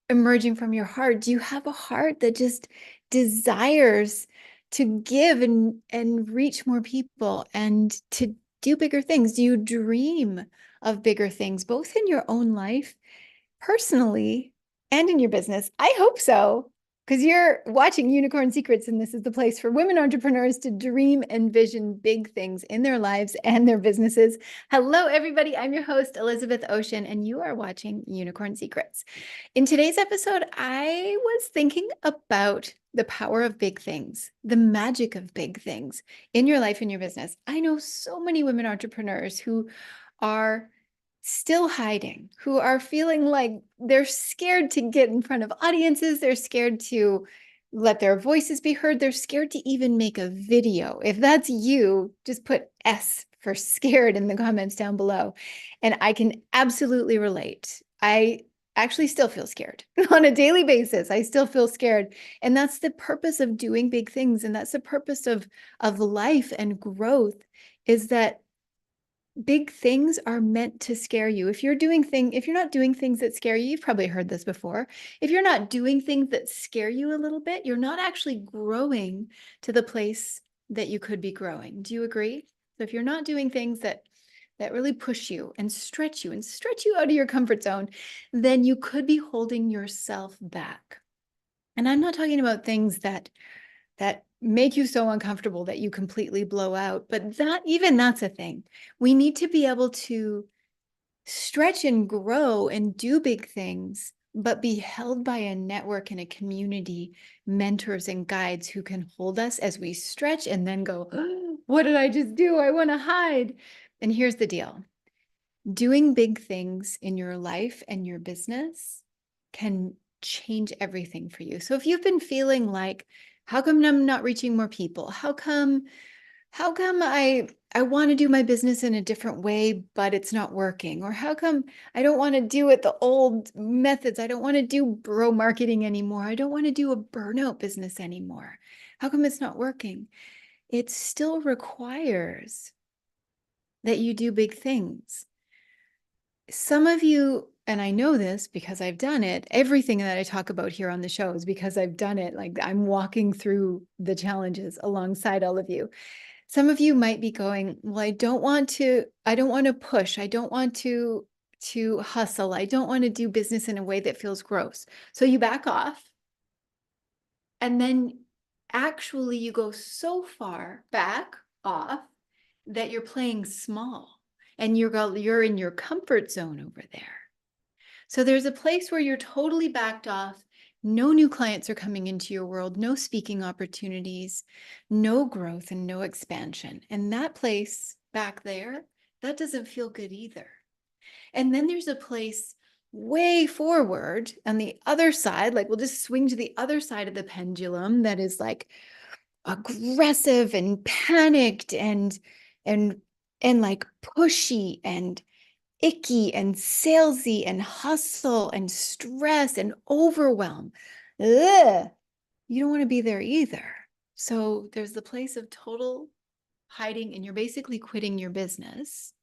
emerging from your heart? Do you have a heart that just desires to give and reach more people and to do bigger things? Do you dream of bigger things, both in your own life, personally, and in your business? I hope so, because you're watching Unicorn Secrets, and this is the place for women entrepreneurs to dream and vision big things in their lives and their businesses. Hello, everybody. I'm your host, Elizabeth Ocean, and you are watching Unicorn Secrets. In today's episode, I was thinking about the power of big things, the magic of big things in your life and your business. I know so many women entrepreneurs who are still hiding, who are feeling like they're scared to get in front of audiences. They're scared to let their voices be heard. They're scared to even make a video. If that's you, just put S for scared in the comments down below. And I can absolutely relate. I actually still feel scared on a daily basis. I still feel scared. And that's the purpose of doing big things. And that's the purpose of life and growth, is that big things are meant to scare you. If you're not doing things that scare you, you've probably heard this before. If you're not doing things that scare you a little bit, you're not actually growing to the place that you could be growing. Do you agree? So if you're not doing things that really push you and stretch you out of your comfort zone, then you could be holding yourself back. And I'm not talking about things that make you so uncomfortable that you completely blow out. But that's a thing. We need to be able to stretch and grow and do big things, but be held by a network and a community, mentors and guides who can hold us as we stretch and then go, oh, what did I just do? I want to hide. And here's the deal. Doing big things in your life and your business can change everything for you. So if you've been feeling like, how come I'm not reaching more people? How come I want to do my business in a different way, but it's not working? Or how come I don't want to do it the old methods? I don't want to do bro marketing anymore. I don't want to do a burnout business anymore. How come it's not working? It still requires that you do big things. Some of you, and I know this because I've done it, everything that I talk about here on the show is because I've done it. Like, I'm walking through the challenges alongside all of you. Some of you might be going, well, I don't want to push. I don't want to hustle. I don't want to do business in a way that feels gross. So you back off, and then actually you go so far back off that you're playing small and you're in your comfort zone over there. So there's a place where you're totally backed off. No new clients are coming into your world, no speaking opportunities, no growth and no expansion. And that place back there, that doesn't feel good either. And then there's a place way forward on the other side, like we'll just swing to the other side of the pendulum, that is like aggressive and panicked and like pushy and icky and salesy and hustle and stress and overwhelm. Ugh. You don't want to be there either. So there's the place of total hiding, and you're basically quitting your business.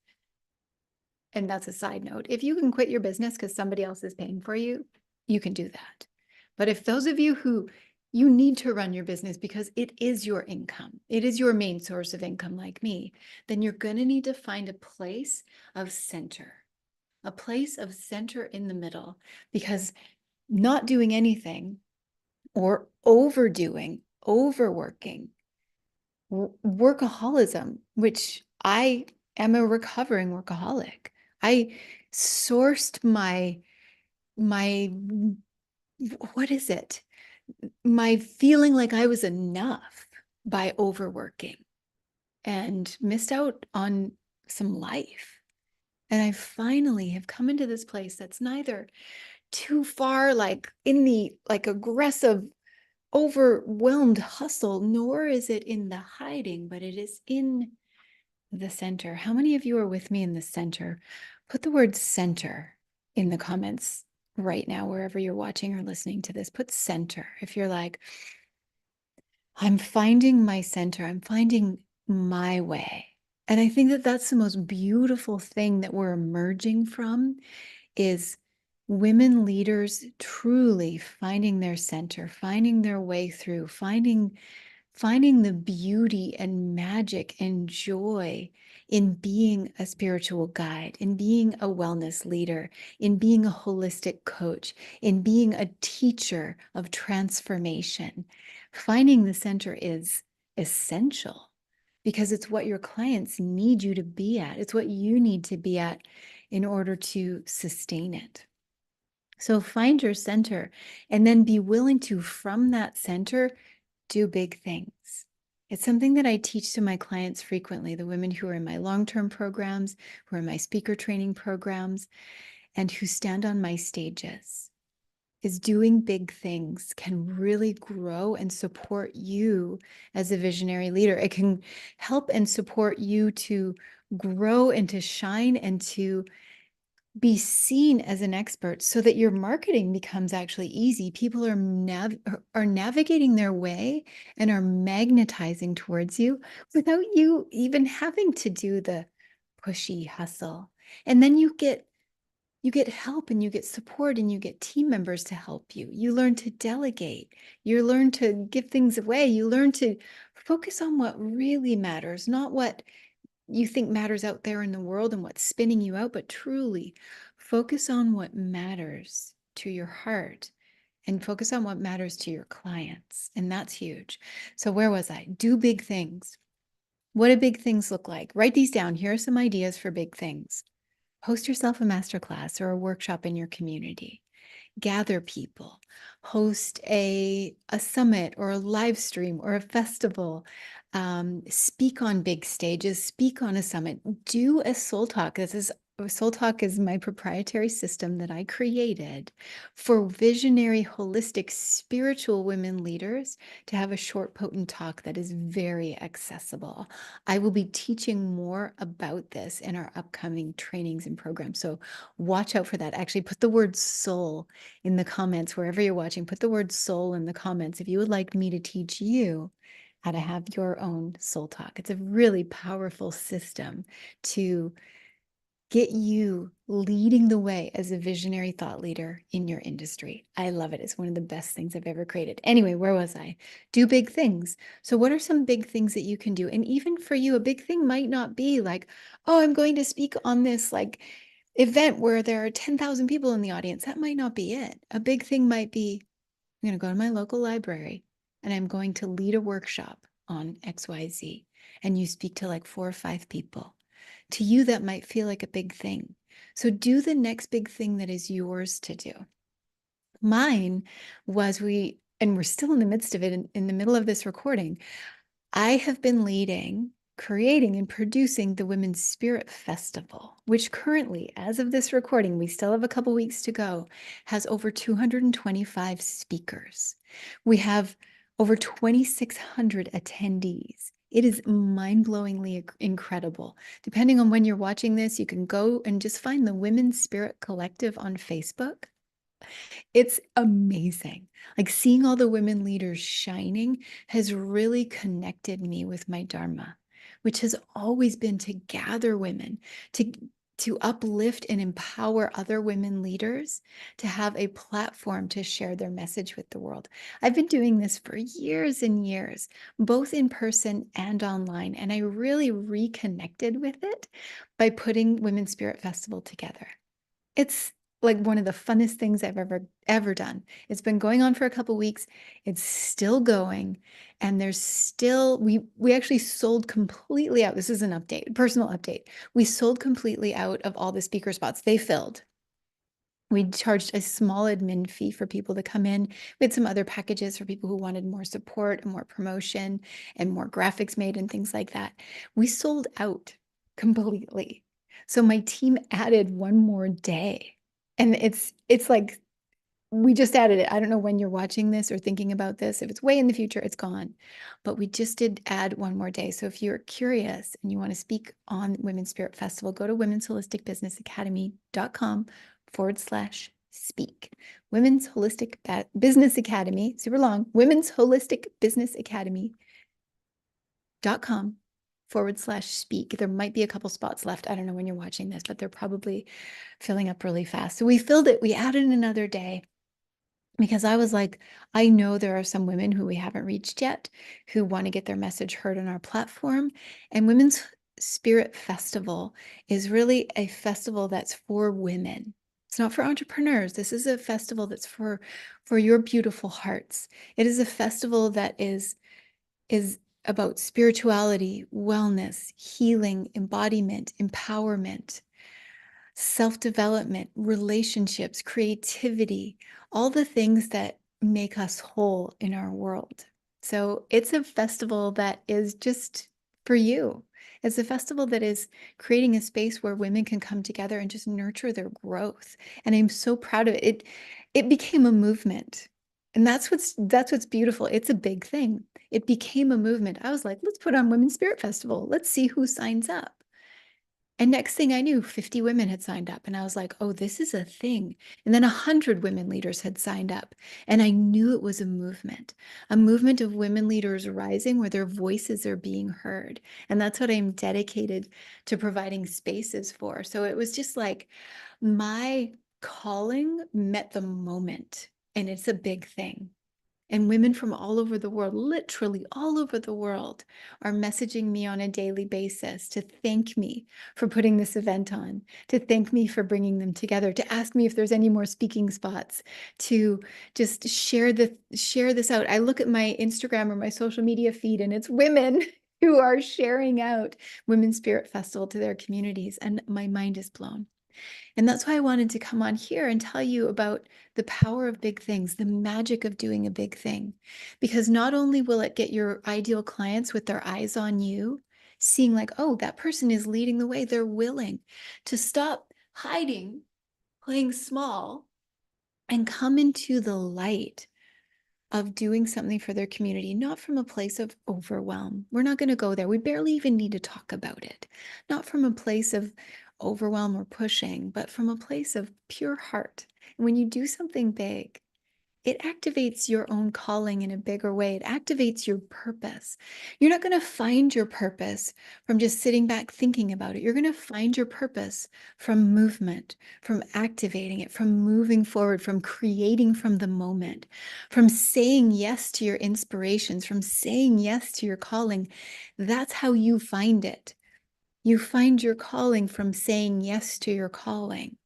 And that's a side note. If you can quit your business because somebody else is paying for you, you can do that. But if those of you who you need to run your business because it is your income, it is your main source of income, like me, then you're going to need to find a place of center in the middle, because not doing anything or overdoing, overworking, workaholism, which I am a recovering workaholic. I sourced my what is it? My feeling like I was enough by overworking and missed out on some life. And I finally have come into this place that's neither too far, like in the like aggressive, overwhelmed hustle, nor is it in the hiding, but it is in the center. How many of you are with me in the center? Put the word center in the comments right now, wherever you're watching or listening to this. Put center. If you're like, I'm finding my center, I'm finding my way. And I think that that's the most beautiful thing that we're emerging from, is women leaders truly finding their center, finding their way through, finding the beauty and magic and joy in being a spiritual guide, in being a wellness leader, in being a holistic coach, in being a teacher of transformation. Finding the center is essential because it's what your clients need you to be at. It's what you need to be at in order to sustain it. So find your center and then be willing to, from that center, do big things. It's something that I teach to my clients frequently, the women who are in my long-term programs, who are in my speaker training programs, and who stand on my stages, is doing big things can really grow and support you as a visionary leader. It can help and support you to grow and to shine and to be seen as an expert so that your marketing becomes actually easy. People are navigating their way and are magnetizing towards you without you even having to do the pushy hustle. And then you get help and you get support and you get team members to help you. You learn to delegate. You learn to give things away. You learn to focus on what really matters, not what you think matters out there in the world and what's spinning you out, but truly focus on what matters to your heart and focus on what matters to your clients. And that's huge. So where was I? Do big things. What do big things look like? Write these down. Here are some ideas for big things. Host yourself a masterclass or a workshop in your community. Gather people, host a summit or a live stream or a festival, speak on big stages, speak on a summit, do a soul talk. Soul Talk is my proprietary system that I created for visionary, holistic, spiritual women leaders to have a short, potent talk that is very accessible. I will be teaching more about this in our upcoming trainings and programs. So watch out for that. Actually, put the word soul in the comments, wherever you're watching, put the word soul in the comments if you would like me to teach you how to have your own soul talk. It's a really powerful system to get you leading the way as a visionary thought leader in your industry. I love it. It's one of the best things I've ever created. Anyway, where was I? Do big things. So what are some big things that you can do? And even for you, a big thing might not be like, oh, I'm going to speak on this like event where there are 10,000 people in the audience. That might not be it. A big thing might be, I'm going to go to my local library and I'm going to lead a workshop on XYZ. And you speak to like 4 or 5 people. To you, that might feel like a big thing. So do the next big thing that is yours to do. Mine was and we're still in the midst of it in the middle of this recording. I have been leading, creating, and producing the Women's Spirit Festival, which currently, as of this recording, we still have a couple weeks to go, has over 225 speakers. We have over 2,600 attendees. It is mind-blowingly incredible. Depending on when you're watching this, you can go and just find the Women's Spirit Collective on Facebook. It's amazing. Like seeing all the women leaders shining has really connected me with my Dharma, which has always been to gather women, to uplift and empower other women leaders to have a platform to share their message with the world. I've been doing this for years and years, both in person and online, and I really reconnected with it by putting Women's Spirit Festival together. It's like one of the funnest things I've ever done. It's been going on for a couple weeks. It's still going. And there's still, we actually sold completely out. This is an update, personal update. We sold completely out of all the speaker spots. They filled. We charged a small admin fee for people to come in. We had some other packages for people who wanted more support and more promotion and more graphics made and things like that. We sold out completely. So my team added one more day. And it's like we just added it. I don't know when you're watching this or thinking about this. If it's way in the future, it's gone. But we just did add one more day. So if you're curious and you want to speak on Women's Spirit Festival, go to womensholisticbusinessacademy.com/speak. Women's Holistic Business Academy, super long, Women's Holistic Business Academy.com /speak. There might be a couple spots left. I don't know when you're watching this, but they're probably filling up really fast. So we filled it. We added another day because I was like, I know there are some women who we haven't reached yet who want to get their message heard on our platform. And Women's Spirit Festival is really a festival that's for women. It's not for entrepreneurs. This is a festival that's for your beautiful hearts. It is a festival that is about spirituality, wellness, healing, embodiment, empowerment, self-development, relationships, creativity, all the things that make us whole in our world. So it's a festival that is just for you. It's a festival that is creating a space where women can come together and just nurture their growth. And I'm so proud of it. It became a movement. And that's what's beautiful. It's a big thing. It became a movement. I was like, let's put on Women's Spirit Festival. Let's see who signs up. And next thing I knew, 50 women had signed up. And I was like, oh, this is a thing. And then 100 women leaders had signed up. And I knew it was a movement of women leaders rising where their voices are being heard. And that's what I'm dedicated to providing spaces for. So it was just like my calling met the moment. And it's a big thing. And women from all over the world, literally all over the world, are messaging me on a daily basis to thank me for putting this event on, to thank me for bringing them together, to ask me if there's any more speaking spots, to just share this out. I look at my Instagram or my social media feed, and it's women who are sharing out Women's Spirit Festival to their communities, and my mind is blown. And that's why I wanted to come on here and tell you about the power of big things, the magic of doing a big thing. Because not only will it get your ideal clients with their eyes on you, seeing like, oh, that person is leading the way, they're willing to stop hiding, playing small, and come into the light of doing something for their community, not from a place of overwhelm. We're not going to go there. We barely even need to talk about it. Not from a place of overwhelm or pushing, but from a place of pure heart. And when you do something big, it activates your own calling in a bigger way. It activates your purpose. You're not going to find your purpose from just sitting back thinking about it. You're going to find your purpose from movement, from activating it, from moving forward, from creating from the moment, from saying yes to your inspirations, from saying yes to your calling. That's how you find it. You find your calling from saying yes to your calling.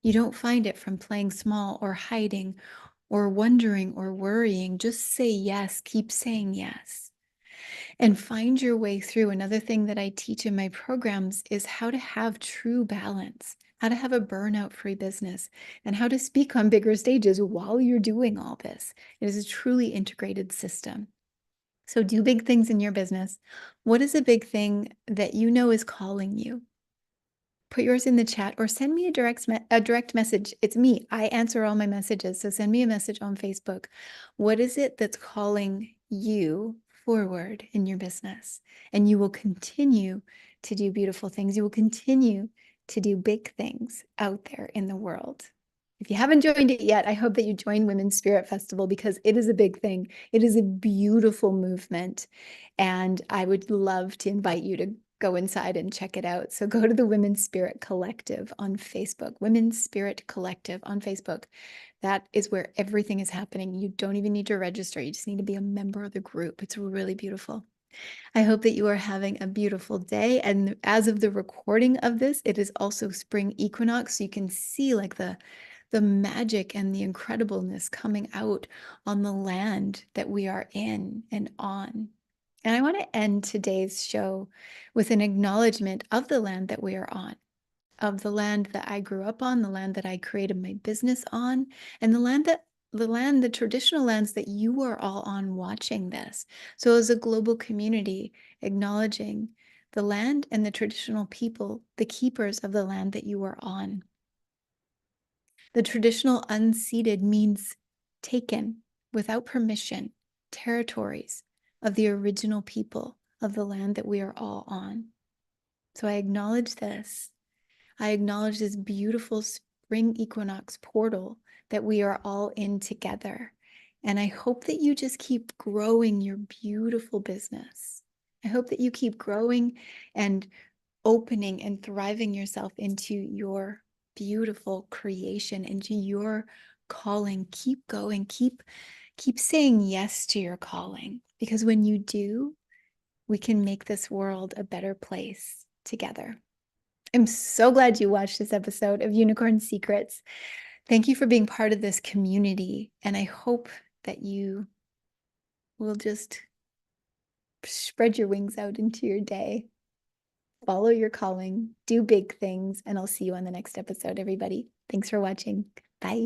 You don't find it from playing small or hiding or wondering or worrying. Just say yes, keep saying yes, and find your way through. Another thing that I teach in my programs is how to have true balance, how to have a burnout-free business, and how to speak on bigger stages while you're doing all this. It is a truly integrated system. So do big things in your business. What is a big thing that you know is calling you? Put yours in the chat or send me a direct message. It's me. I answer all my messages. So send me a message on Facebook. What is it that's calling you forward in your business? And you will continue to do beautiful things. You will continue to do big things out there in the world. If you haven't joined it yet, I hope that you join Women's Spirit Festival because it is a big thing. It is a beautiful movement. And I would love to invite you to go inside and check it out. So go to the Women's Spirit Collective on Facebook, Women's Spirit Collective on Facebook. That is where everything is happening. You don't even need to register. You just need to be a member of the group. It's really beautiful. I hope that you are having a beautiful day. And as of the recording of this, it is also spring equinox. So you can see like the magic and the incredibleness coming out on the land that we are in and on. And I want to end today's show with an acknowledgement of the land that we are on, of the land that I grew up on, the land that I created my business on, and the traditional lands that you are all on watching this. So as a global community, acknowledging the land and the traditional people, the keepers of the land that you are on. The traditional unceded means taken without permission, territories of the original people of the land that we are all on. So I acknowledge this. I acknowledge this beautiful spring equinox portal that we are all in together. And I hope that you just keep growing your beautiful business I hope that you keep growing and opening and thriving yourself into your beautiful creation, into your calling. Keep going, keep saying yes to your calling, because when you do, we can make this world a better place together. I'm so glad you watched this episode of Unicorn Secrets. Thank you for being part of this community, and I hope that you will just spread your wings out into your day. Follow your calling, do big things, and I'll see you on the next episode, everybody. Thanks for watching.